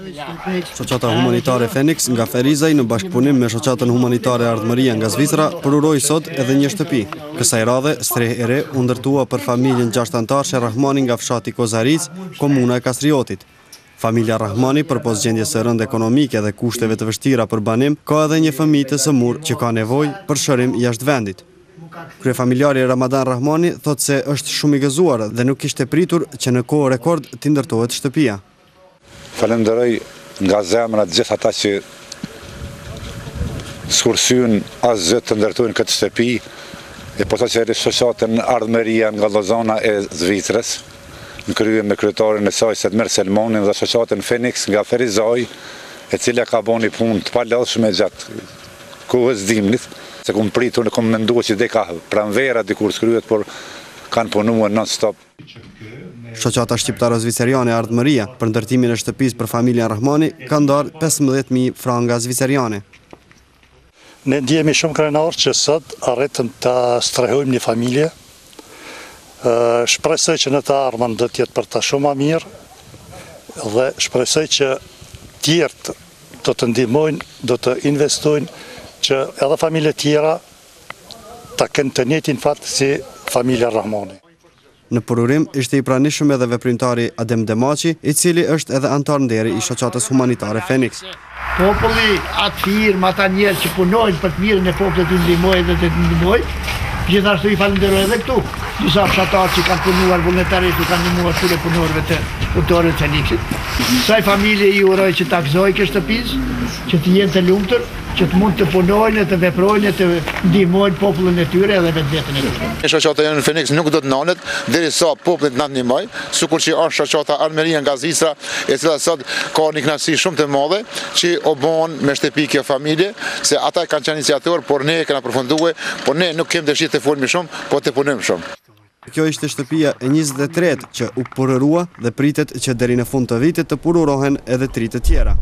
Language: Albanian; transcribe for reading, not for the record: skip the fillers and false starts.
Shoqata humanitare Phoenix nga Ferizaj në bashkëpunim me shoqatën humanitare Ardhmëria nga Zvicra përuroi sot edhe një shtëpi. Kësaj radhe, strehë e re u ndërtua për familjen 6 antarësh e Rahmani nga fshati Kozaric, komuna e Kastriotit. Familja Rahmani, përpos gjendjes së rëndë ekonomike dhe kushteve të vështira për banim, ka edhe një fëmijë të sëmur që ka nevojë për shërim jashtë vendit. Kryefamiljari Ramadan Rahmani thot se është shumë i gëzuar dhe nuk kishte pritur që në kohë rekord t'i ndërtohet shtëpia. Falenderoj nga zemra të gjithë ata që skursyn asgjë të ndërtojnë këtë shtëpi, e po që shoqatën Ardhmëria nga Lozana e Zvicrës, në krye me kryetarin e saj Sedmer Selmonin dhe shoqatën Phoenix nga Ferizaj, e cila ka bënë punë të palodhshme gjatë kohës dimrit, se kom pritur në kom menduar që dhe ka pranvera dikur s'kryhet, por kanë punuar non-stop. Shoqata shqiptare zviceriane Ardhmëria për ndërtimin e shtëpisë për familjen Rahmani ka ndarë 15.000 franga zviceriane. Ne ndjehemi shumë krenar që sot arritëm të strehojmë një familje. Shpresoj që në të ardhmen do të jetë për ta shumë më mirë dhe shpresoj që tjerët do të ndihmojnë, do të investojnë që edhe familje tjera ta kenë të njëjtin fat si familja Rahmani. Në përurim ishte i pranishëm edhe veprimtari Adem Demaci, i cili është edhe antar nderi i shoqatës humanitare Phoenix. Populli atë firmë, ata njerë që punojnë për të mirën e popullit të ndihmojnë dhe të ndihmojnë, gjithashtu i falenderoj edhe këtu. Disa fshatarë që kanë punuar vullnetarisht, kanë ndihmuar këtyre punëtorëve të punëtorëve të Phoenixit. Kësaj familje i uroj që ta gëzojë këtë shtëpisë, që të jenë të lumtur, që të mund të punojnë, të veprojnë, të ndihmojnë popullin e tyre edhe vetveten e tyre. Shoqata jonë Phoenix nuk do të ndalet derisa populli na ndihmoj, sikur që është shoqata Ardhmëria nga Zvicra, e cila sot ka një kënaqësi shumë të madhe që o bën me shtëpi kjo familje, se ata kanë qenë iniciator, por ne kemi përfunduar, por ne nuk kemi dëshirë të folmi shumë, po të punojmë shumë. Kjo ishte shtëpia e 23 që u përërua dhe pritet që deri në fund të vitit të pururohen edhe 3 të tjera.